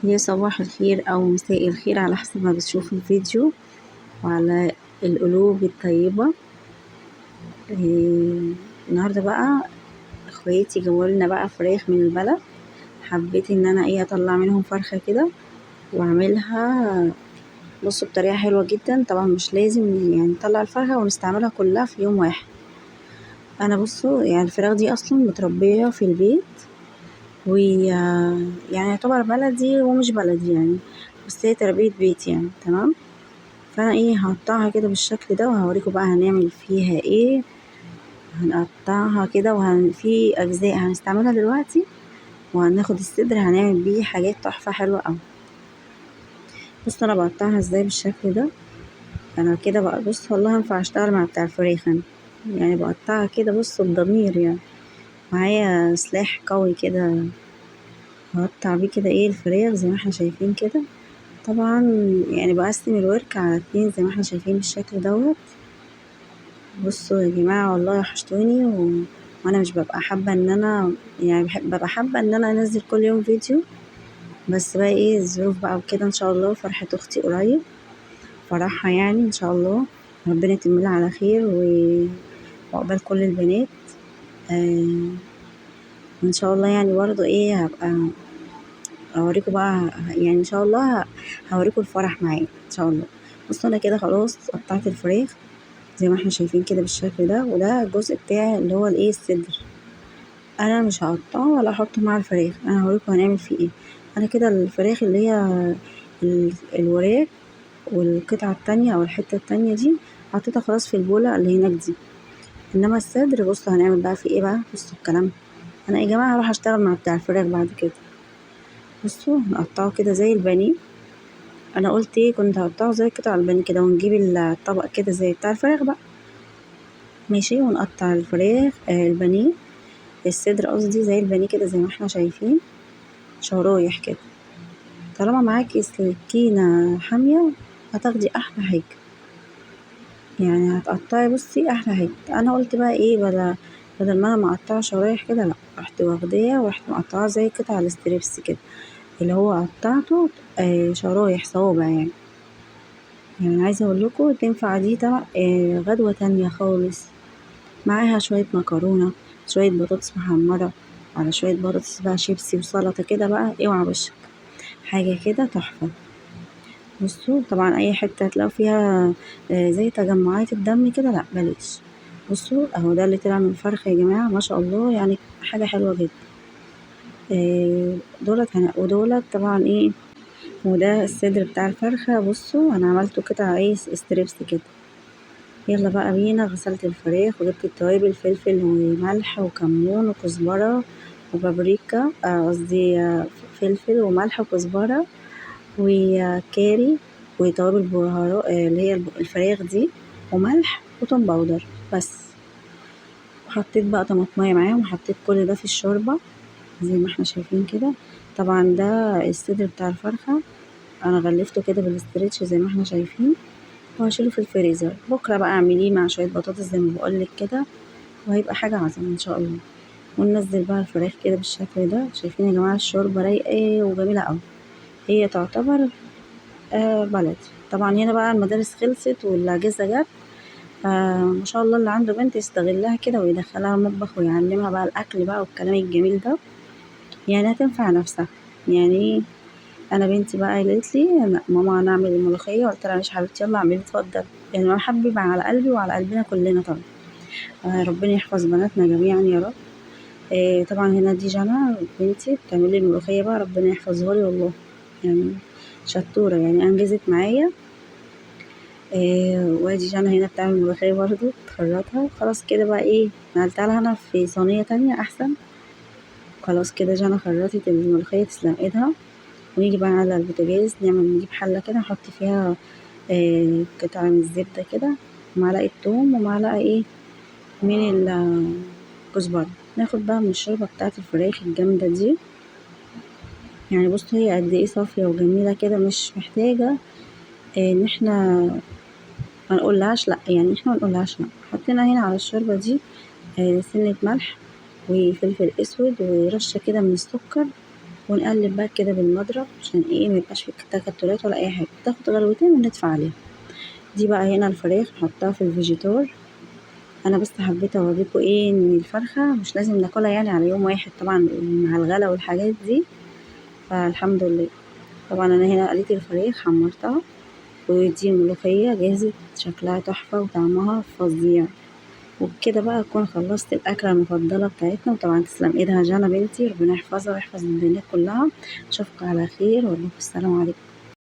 يا صباح الخير أو مساء الخير على حسب ما بتشوفوا الفيديو، وعلى القلوب الطيبة. النهاردة بقى اخواتي جابولنا بقى فراخ من البلد. حبيت ان انا اطلع منهم فرخة كده واعملها بصوا بطريقة حلوة جدا. طبعا مش لازم يعني نطلع الفرخة ونستعملها كلها في يوم واحد. انا بصوا يعني الفراخ دي اصلا متربية في البيت، يعني يعتبر بلدي ومش بلدي يعني، بس هي تربية بيت يعني. تمام. فانا هقطعها كده بالشكل ده وهوريكم بقى هنعمل فيها ايه. هنقطعها كده في اجزاء هنستعملها دلوقتي، وهناخد الصدر هنعمل بيه حاجات تحفة حلوة اوي. بصوا انا بقطعها ازاي بالشكل ده. انا كده بقى بص والله ينفع اشتغل مع بتاع الفراخ أنا. يعني بقطعها كده بصوا بضمير يعني، معايا سلاح قوي كده هقطع بيه كده الفراخ زي ما احنا شايفين كده. طبعا يعني بقسم الورك على 2 زي ما احنا شايفين بالشكل دوت. بصوا يا جماعة والله وحشتوني وانا مش ببقى حابة ان انا يعني ببقى حابة ان انا انزل كل يوم فيديو، بس بقى الظروف بقى وكده. ان شاء الله فرحة اختي قريب، فرحها يعني ان شاء الله ربنا يتملها على خير وعقبال كل البنات. آه وان شاء الله يعني برضه هبقى اوريكم بقى يعني ان شاء الله هوريكم الفرح معايا ان شاء الله. بصوا انا كده خلاص قطعت الفراخ زي ما احنا شايفين كده بالشكل ده، وده الجزء بتاعي اللي هو الصدر. انا مش هقطعه ولا احطه مع الفراخ، انا هوريكم هنعمل فيه ايه. انا كده الفراخ اللي هي الوراك والقطعة التانية او الحتة التانية دي حطيتها خلاص في البولة اللي هناك دي. انما الصدر بصوا هنعمل بقى فيه ايه بقى. بصوا الكلام، انا يا جماعة هروح اشتغل مع بتاع الفراخ بعد كده. بصوا نقطعه كده زي البانيه. انا قلت كنت هقطعه زي قطع البانيه كده، ونجيب الطبق كده زي بتاع الفراخ بقى. ماشي. ونقطع الفراخ البانيه، الصدر قصدي، زي البانيه كده زي ما احنا شايفين شرايح كده. طالما معاكي سكينة حامية هتاخدي احلى حاجة، يعني هتقطعي بصي احلى حاجة. انا قلت بقى بدل ما انا مقطعه شرايح كده، لا رحت واخداه ورحت مقطعاه زي قطع الستريبس كده، اللي هو قطعته شرايح صوابع يعني. يعني عايزة اقول لكم تنفع دي طبعا غدوة تانية خالص. معاها شوية مكرونة، شوية بطاطس محمرة، على شوية بطاطس بقى شيبسي وسلطة كده بقى اوعى وشك، حاجة كده تحفة. بصوا طبعا اي حتة هتلاقوا فيها زي تجمعات الدم كده لا بلاش. بصوا اهو ده اللي طلع من الفرخة يا جماعة ما شاء الله، يعني حاجة حلوة جدا. دولت هنا ودولت طبعا وده الصدر بتاع الفرخة. بصوا انا عملته قطع ستريبس كده. يلا بقى بينا. غسلت الفراخ وجبت التوابل، فلفل وملح وكمون وكزبرة وبابريكا قصدي فلفل وملح وكزبرة وكاري وتوابل بهارات اللي هي الفراخ دي، وملح وتوم باودر بس. وحطيت بقى طماطمايه معاهم وحطيت كل ده في الشوربة زي ما احنا شايفين كده. طبعا ده الصدر بتاع الفرخة، انا غلفته كده بالاسترتش زي ما احنا شايفين، وهشيله في الفريزر. بكرة بقى اعمليه مع شوية بطاطس زي ما بقولك كده، وهيبقى حاجة عظمة ان شاء الله. وننزل بقى الفراخ كده بالشكل ده. شايفين يا جماعة الشوربة رايقة وجميلة اوي. هي تعتبر بلدي. طبعا هنا بقى المدارس خلصت والاجازة جت، فما شاء الله اللي عنده بنت يستغلها كده ويدخلها المطبخ ويعلمها بقى الاكل بقى والكلام الجميل ده، يعني هتنفع نفسها يعني. انا بنتي بقى قالت لي لا ماما هنعمل الملوخيه، قلت لها ماشي حبيبتي يلا اعملي اتفضل. يعني محبب على قلبي وعلى قلبنا كلنا طبعا. ربنا يحفظ بناتنا جميعا يا رب. طبعا هنا دي جنى بنتي بتعمل لي الملوخيه بقى، ربنا يحفظها لي والله، يعني شطوره يعني انجزت معايا. وادي جنى هنا بتعمل ملوخيه برضو تخرطها. خلاص كده بقى نقلتها لها انا في صينيه تانية احسن. خلاص كده جنى خرطت الملوخيه تسلم ايدها. ونيجي بقى على البوتاجاز نجيب حلة كده نحط فيها قطعة من الزبدة كده، ومعلقة توم ومعلقة من الكزبرة. ناخد بقى من الشوربة بتاعة الفراخ الجامدة دي. يعني بصوا هي قد صافية وجميلة كده، مش محتاجة ان احنا منقولهاش لا، يعني احنا منقولهاش لا. حطينا هنا على الشوربة دي سنة ملح وفلفل اسود ورشة كده من السكر ونقلب بقى كده بالمضرب عشان ايه ميبقاش فيه تكتلات ولا اي حاجة. تاخد غلوتين وندفع عليها. دي بقى هنا الفراخ نحطها في الفيجيتار. انا بس حبيت اوريكم ايه ان الفرخة مش لازم ناكلها يعني على يوم واحد طبعا مع الغلا والحاجات دي، فالحمد لله. طبعا انا هنا قليت الفراخ حمرتها، ودي الملوخية جاهزة شكلها تحفة وطعمها فظيع. وبكده بقى أكون خلصت الأكلة المفضلة بتاعتنا. وطبعا تسلم ايدها جانا بنتي، ربنا يحفظها ويحفظ البنات كلها. أشوفكم على خير، وأقول لكم السلام عليكم.